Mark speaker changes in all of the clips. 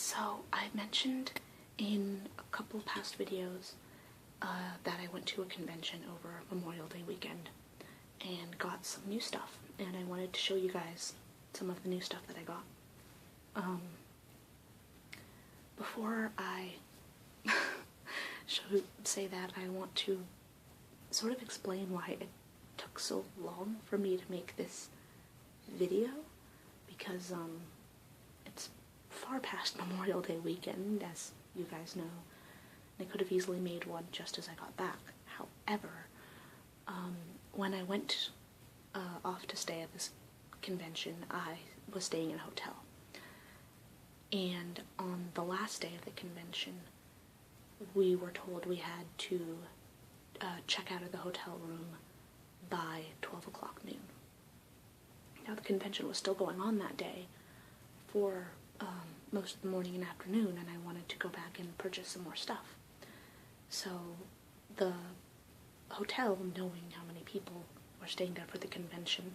Speaker 1: So I mentioned in a couple past videos that I went to a convention over Memorial Day weekend and got some new stuff, and I wanted to show you guys some of the new stuff that I got. Before I say that, I want to sort of explain why it took so long for me to make this video, because it's far past Memorial Day weekend, as you guys know. I could have easily made one just as I got back. However, when I went off to stay at this convention, I was staying in a hotel. And on the last day of the convention, we were told we had to check out of the hotel room by 12 o'clock noon. Now, the convention was still going on that day for most of the morning and afternoon, and I wanted to go back and purchase some more stuff. So the hotel, knowing how many people were staying there for the convention,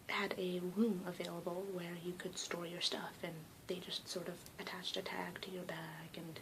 Speaker 1: had a room available where you could store your stuff, and they just sort of attached a tag to your bag and,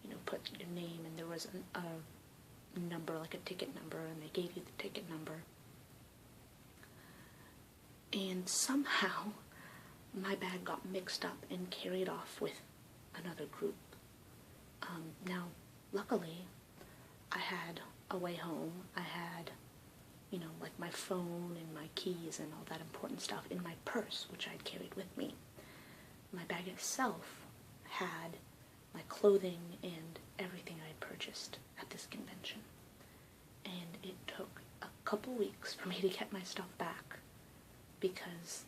Speaker 1: you know, put your name, and there was a number, like a ticket number, and they gave you the ticket number. And somehow my bag got mixed up and carried off with another group. Now, luckily, I had a way home. I had, you know, like my phone and my keys and all that important stuff in my purse, which I'd carried with me. My bag itself had my clothing and everything I had purchased at this convention. And it took a couple weeks for me to get my stuff back, because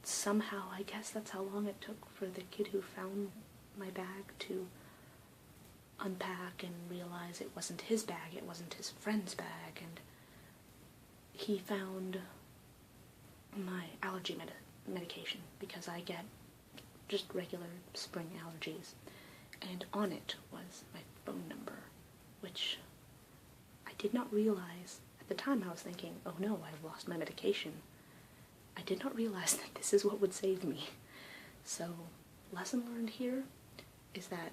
Speaker 1: somehow, I guess that's how long it took for the kid who found my bag to unpack and realize it wasn't his bag, it wasn't his friend's bag, and he found my allergy medication, because I get just regular spring allergies, and on it was my phone number, which I did not realize. At the time I was thinking, oh no, I've lost my medication. I did not realize that this is what would save me. So, lesson learned here is that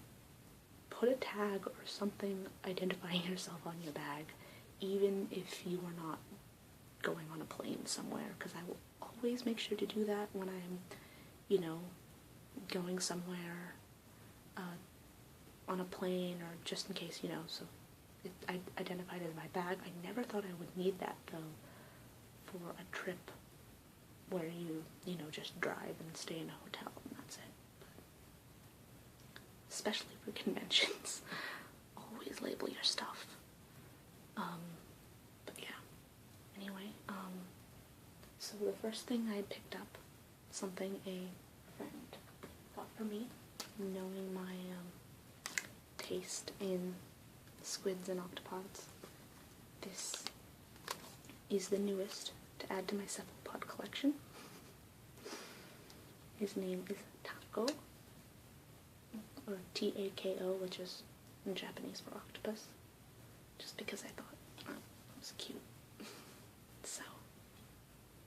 Speaker 1: put a tag or something identifying yourself on your bag, even if you are not going on a plane somewhere, because I will always make sure to do that when I'm, you know, going somewhere on a plane, or just in case, you know, so I identified as my bag. I never thought I would need that, though, for a trip where you know, just drive and stay in a hotel and that's it. But especially for conventions, always label your stuff. But yeah, anyway, so the first thing I picked up, something a friend got for me, knowing my taste in squids and octopods. This is the newest to add to my cephalopod collection. His name is Tako, or T-A-K-O, which is in Japanese for octopus, just because I thought it was cute. So,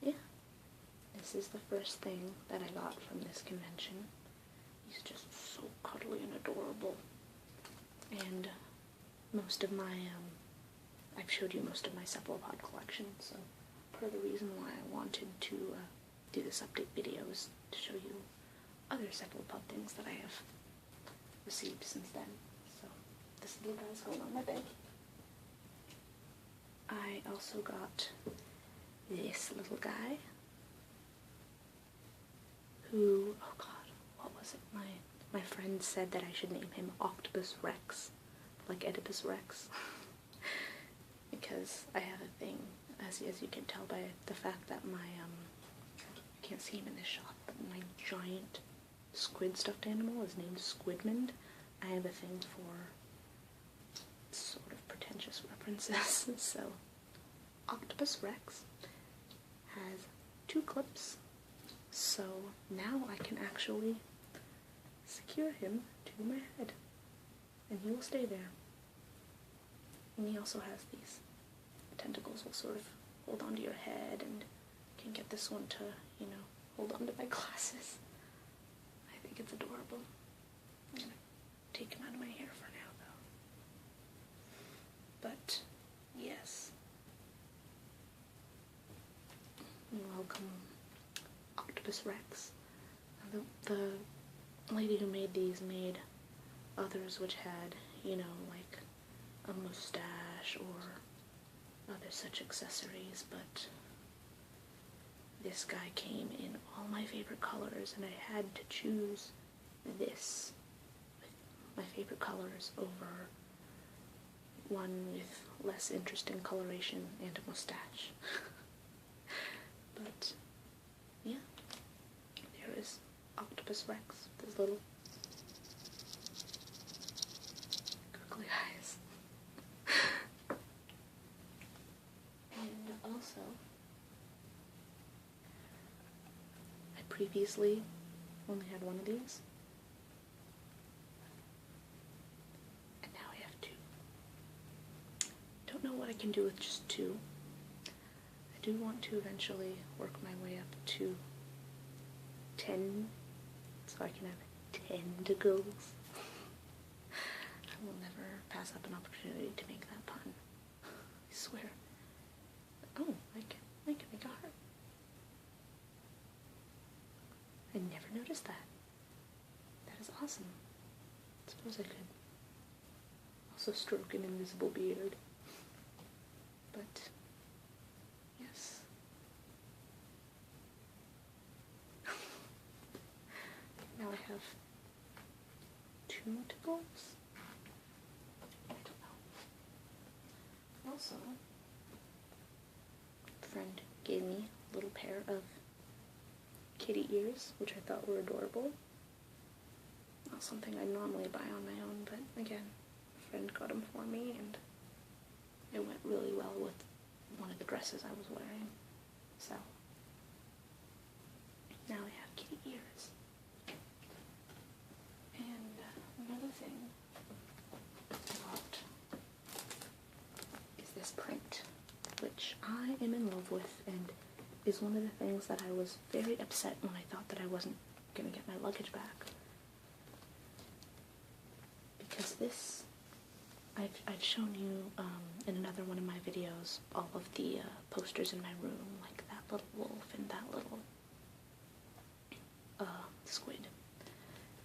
Speaker 1: yeah, this is the first thing that I got from this convention. He's just so cuddly and adorable, and most of my, I've showed you most of my cephalopod collection, so part of the reason why I wanted to do this update video is to show you other cephalopod things that I have received since then. So this little guy's going on my bed. I also got this little guy who, oh god, what was it? My friend said that I should name him Octopus Rex, like Oedipus Rex, because I have a thing, as you can tell by the fact that my, I can't see him in this shot, but my giant squid stuffed animal is named Squidmond. I have a thing for sort of pretentious references. So, Octopus Rex has 2 clips, so now I can actually secure him to my head, and he will stay there. And he also has these tentacles will sort of hold onto your head, and can get this one to, you know, hold onto my glasses. think it's adorable. I'm gonna take him out of my hair for now, though. But, yes. Welcome, Octopus Rex. The lady who made these made others which had, you know, like a mustache or other such accessories, but this guy came in all my favorite colors, and I had to choose this with my favorite colors over one with less interesting coloration and a mustache. But, yeah, there is Octopus Rex, with his little googly eyes. And also, I previously only had one of these, and now I have two. Don't know what I can do with just two. I do want to eventually work my way up to 10, so I can have 10 tentacles. I will never pass up an opportunity to make that pun. I swear. Oh, I can make a heart. I never noticed that. That is awesome. I suppose I could also stroke an invisible beard. But, yes. Now I have 2 tentacles? I don't know. Also, a friend gave me a little pair of kitty ears, which I thought were adorable. Not something I normally buy on my own, but again, a friend got them for me, and it went really well with one of the dresses I was wearing. So, now I have kitty ears. And another thing I got is this print, which I am in love with, and is one of the things that I was very upset when I thought that I wasn't going to get my luggage back. Because this, I've shown you in another one of my videos all of the posters in my room, like that little wolf and that little squid.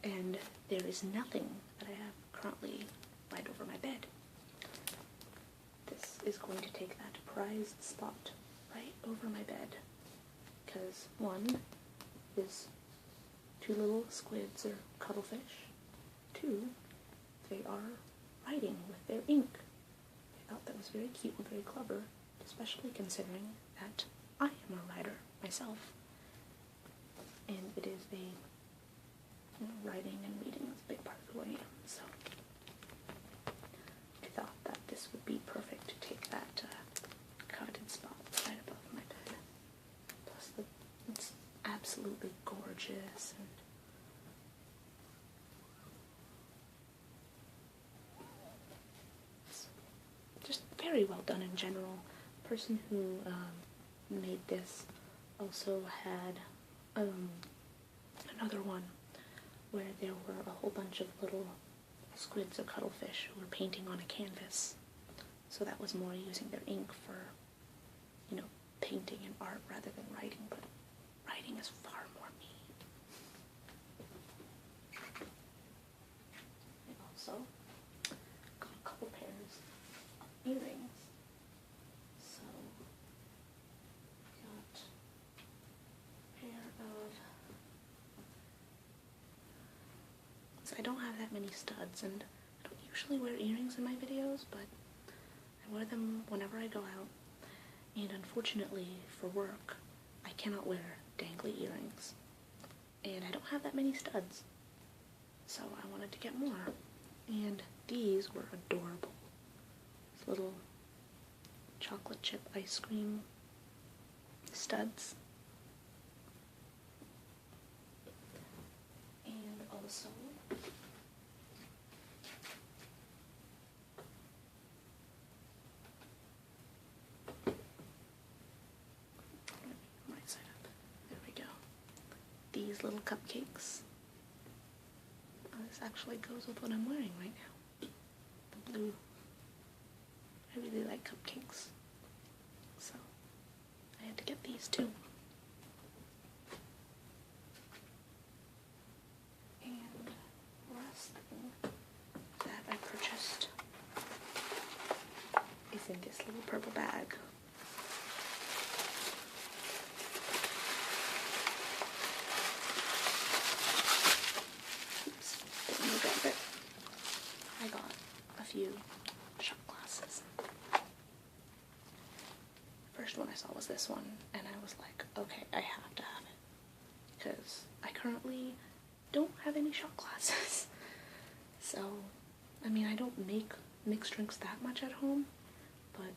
Speaker 1: And there is nothing that I have currently right over my bed. This is going to take that prized spot right over my bed. Because one is 2 little squids or cuttlefish. 2, they are writing with their ink. I thought that was very cute and very clever, especially considering that I am a writer myself. And it is a, you know, writing and reading is a big part of who I am, so I thought that this would be perfect to take that coveted spot right above my bed. Plus, it's absolutely gorgeous, and it's just very well done in general. The person who made this also had another one where there were a whole bunch of little squids or cuttlefish who were painting on a canvas. So that was more using their ink for, you know, painting and art rather than writing, but writing is far more me. I also got a couple pairs of earrings. So, got a pair of... So I don't have that many studs, and I don't usually wear earrings in my videos, but I wear them whenever I go out. And unfortunately, for work, I cannot wear dangly earrings. And I don't have that many studs. So I wanted to get more. And these were adorable. These little chocolate chip ice cream studs. And also, right side up. There we go. These little cupcakes. this actually goes with what I'm wearing right now. The blue. I really like cupcakes. So, I had to get these too. And last thing that I purchased is in this little purple bag. Oops, didn't look at it. I got a few shot glasses. First one I saw was this one, and I was like, okay, I have to have it, because I currently don't have any shot glasses. So, I mean, I don't make mixed drinks that much at home, but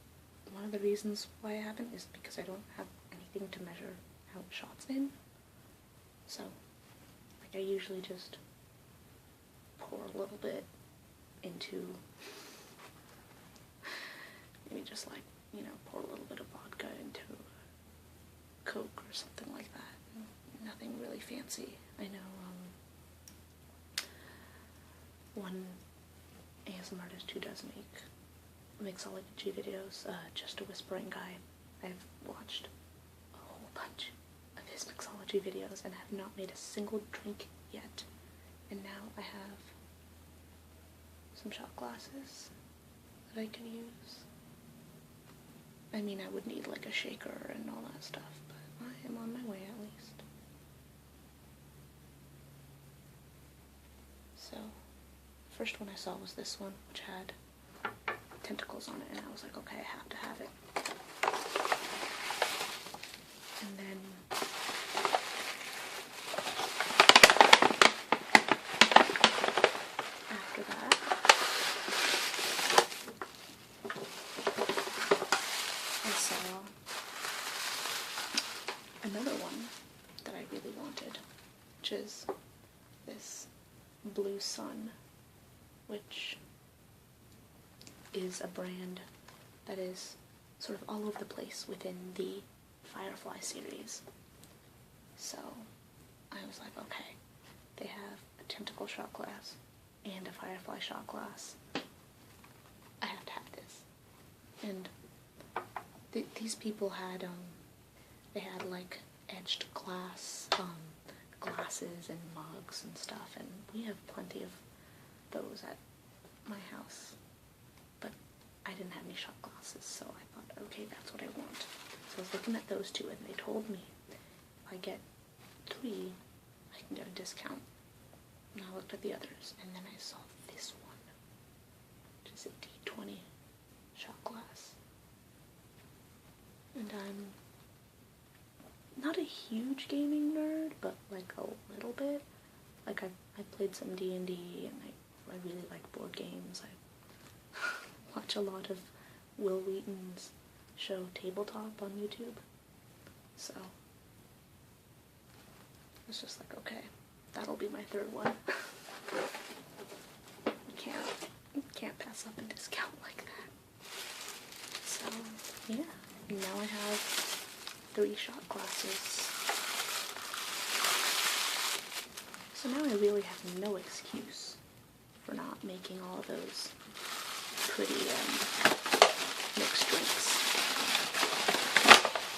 Speaker 1: one of the reasons why I haven't is because I don't have anything to measure out shots in. So, like, I usually just pour a little bit into, maybe just like, you know, pour a little bit of vodka into Coke or something like that. Nothing really fancy. I know, one ASMR artist who does make mixology videos, Just a Whispering Guy. I've watched a whole bunch of his mixology videos and have not made a single drink yet. And now I have some shot glasses that I can use. I mean, I would need like a shaker and all that stuff, but I am on my way at least. So, first one I saw was this one, which had tentacles on it, and I was like, okay, I have to have it. And then after that, I saw another one that I really wanted, which is this Blue Sun, which is a brand that is sort of all over the place within the Firefly series. So I was like, okay, they have a tentacle shot glass and a Firefly shot glass. I have to have this. And these people had, they had like edged glass, glasses and mugs and stuff, and we have plenty of those at my house. But I didn't have any shot glasses, so I thought, okay, that's what I want. So I was looking at those two, and they told me if I get 3, I can get a discount. And I looked at the others, and then I saw this one, which is a D20 shot glass. And I'm not a huge gaming nerd, but like a little bit. Like I played some D&D, and I really like board games. I watch a lot of Will Wheaton's show Tabletop on YouTube. So it's just like, okay, that'll be my third one. You can't pass up a discount like that. So yeah, now I have 3 shot glasses. So now I really have no excuse for not making all of those pretty mixed drinks,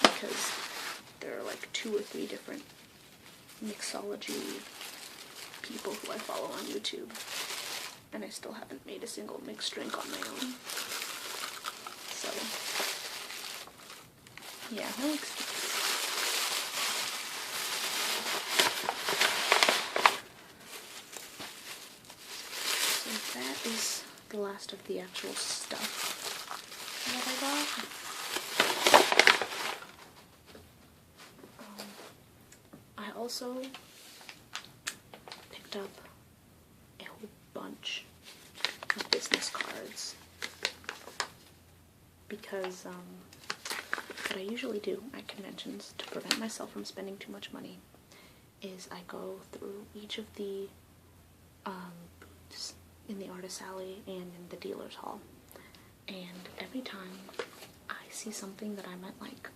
Speaker 1: because there are like 2 or 3 different mixology people who I follow on YouTube, and I still haven't made a single mixed drink on my own. So yeah, no excuse. So that is the last of the actual stuff that I got. I also picked up a whole bunch of business cards because what I usually do at conventions to prevent myself from spending too much money is I go through each of the booths in the artist alley and in the dealer's hall, and every time I see something that I might like,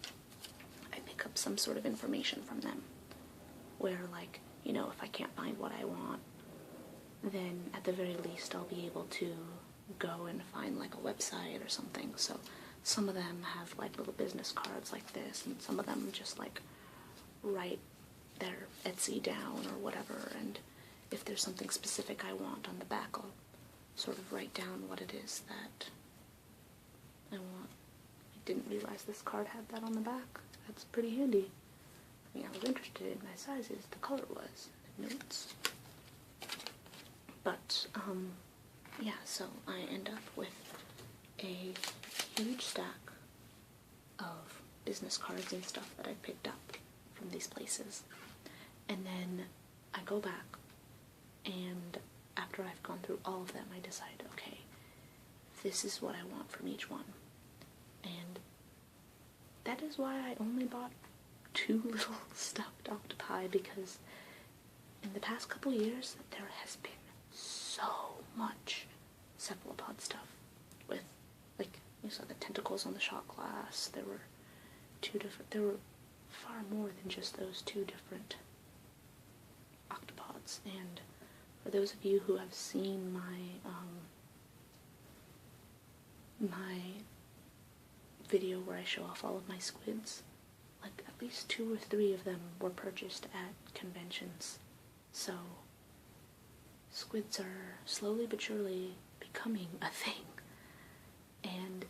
Speaker 1: I pick up some sort of information from them, where, like, you know, if I can't find what I want, then at the very least I'll be able to go and find like a website or something. So some of them have like little business cards like this, and some of them just like write their Etsy down or whatever, and if there's something specific I want on the back, I'll sort of write down what it is that I want. I didn't realize this card had that on the back. That's pretty handy. I mean, I was interested in my sizes, the color was, notes. But, yeah, so I end up with a huge stack of business cards and stuff that I picked up from these places. And then I go back, and after I've gone through all of them, I decide, okay, this is what I want from each one. And that is why I only bought 2 little stuffed octopi, because in the past couple years, there has been so much cephalopod stuff with, like, you saw the tentacles on the shot glass. There were far more than just those 2 different octopods. And for those of you who have seen my my video where I show off all of my squids, like at least 2 or 3 of them were purchased at conventions. So squids are slowly but surely becoming a thing, and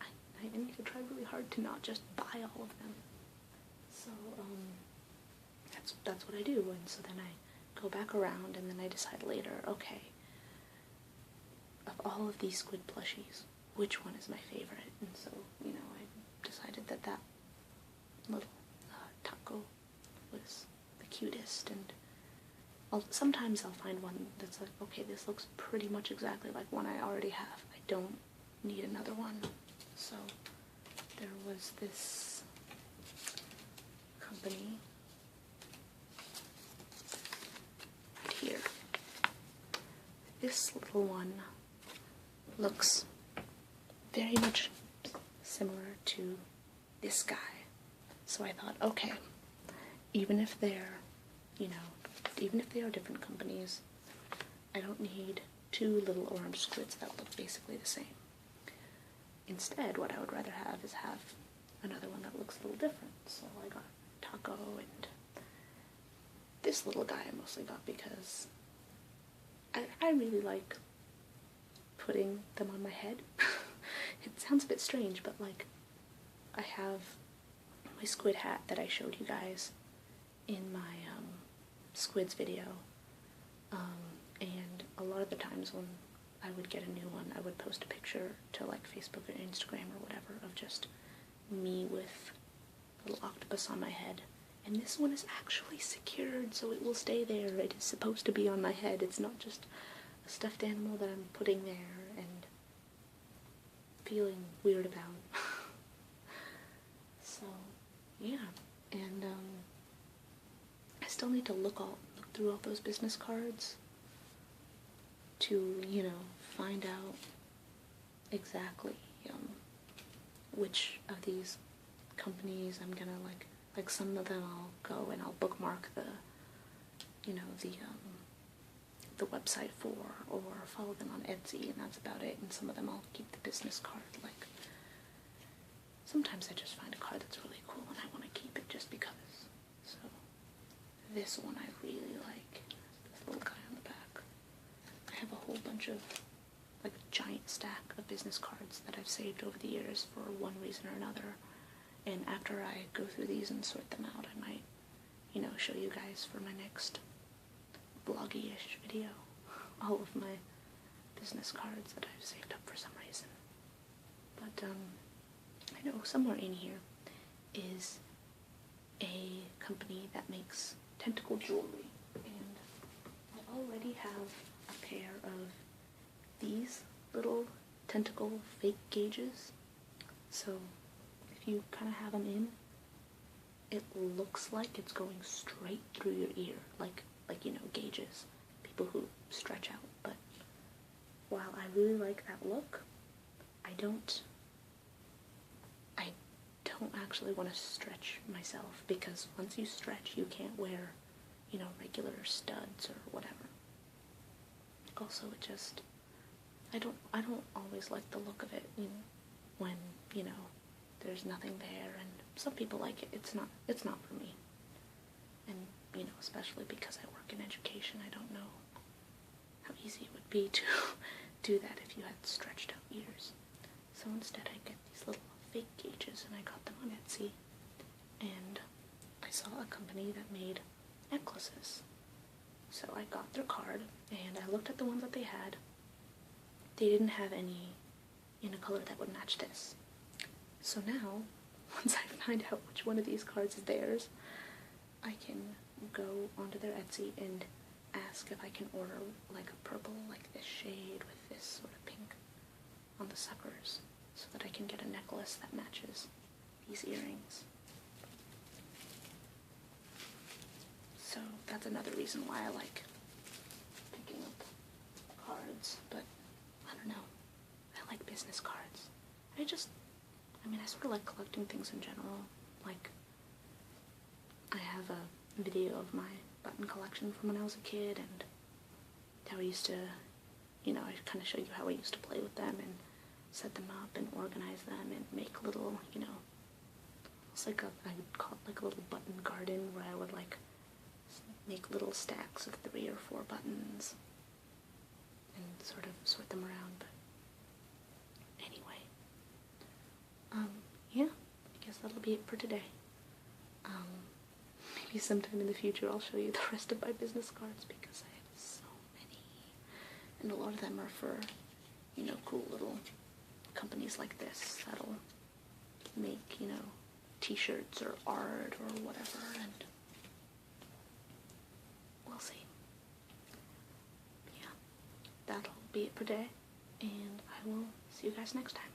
Speaker 1: I need to try really hard to not just buy all of them. So that's what I do, and so then I go back around, and then I decide later, okay, of all of these squid plushies, which one is my favorite? And so, you know, I decided that little taco was the cutest, and sometimes I'll find one that's like, okay, this looks pretty much exactly like one I already have. I don't need another one. So there was this company right here. This little one looks very much similar to this guy. So I thought, okay, even if they're, you know, even if they are different companies, I don't need 2 little orange squids that look basically the same. Instead, what I would rather have is have another one that looks a little different. So I got Taco, and this little guy I mostly got because I really like putting them on my head. It sounds a bit strange, but like, I have my squid hat that I showed you guys in my squids video, and a lot of the times when I would get a new one, I would post a picture to like Facebook or Instagram or whatever of just me with a little octopus on my head. And this one is actually secured, so it will stay there. It is supposed to be on my head. It's not just a stuffed animal that I'm putting there and feeling weird about. So, yeah. And I still need to look through all those business cards to, you know, find out exactly which of these companies I'm gonna like some of them I'll go and I'll bookmark the, you know, the website for, or follow them on Etsy, and that's about it. And some of them I'll keep the business card. Like, sometimes I just find a card that's really cool and I want to keep it just because. So this one I really like. This little guy on the back. I have a whole bunch of, like, a giant stack of business cards that I've saved over the years for one reason or another. And after I go through these and sort them out, I might, you know, show you guys for my next vloggy-ish video all of my business cards that I've saved up for some reason. But, I know somewhere in here is a company that makes tentacle jewelry, and I already have a pair of these little tentacle fake gauges. So if you kind of have them in, it looks like it's going straight through your ear, like you know, gauges, people who stretch out. But while I really like that look, I don't actually want to stretch myself, because once you stretch, you can't wear, you know, regular studs or whatever. Also, it just, I don't always like the look of it, when, there's nothing there, and some people like it. It's not for me. And, especially because I work in education, I don't know how easy it would be to do that if you had stretched out ears. So instead I get these little fake gauges, and I got them on Etsy, and I saw a company that made necklaces. So I got their card, and I looked at the ones that they had. They didn't have any in a color that would match this. So now, once I find out which one of these cards is theirs, I can go onto their Etsy and ask if I can order like a purple, like this shade with this sort of pink on the suckers, so that I can get a necklace that matches these earrings. So that's another reason why I like picking up cards, but I don't know. I like business cards. I sort of like collecting things in general. Like, I have a video of my button collection from when I was a kid, and how I used to, I kind of show you how I used to play with them and set them up and organize them and make little, it's like I would call it like a little button garden, where I would like make little stacks of 3 or 4 buttons and sort of sort them around. But anyway, yeah, I guess that'll be it for today. Maybe sometime in the future I'll show you the rest of my business cards, because I have so many, and a lot of them are for, cool little companies like this that'll make, t-shirts or art or whatever, and we'll see. Yeah, that'll be it for today, and I will see you guys next time.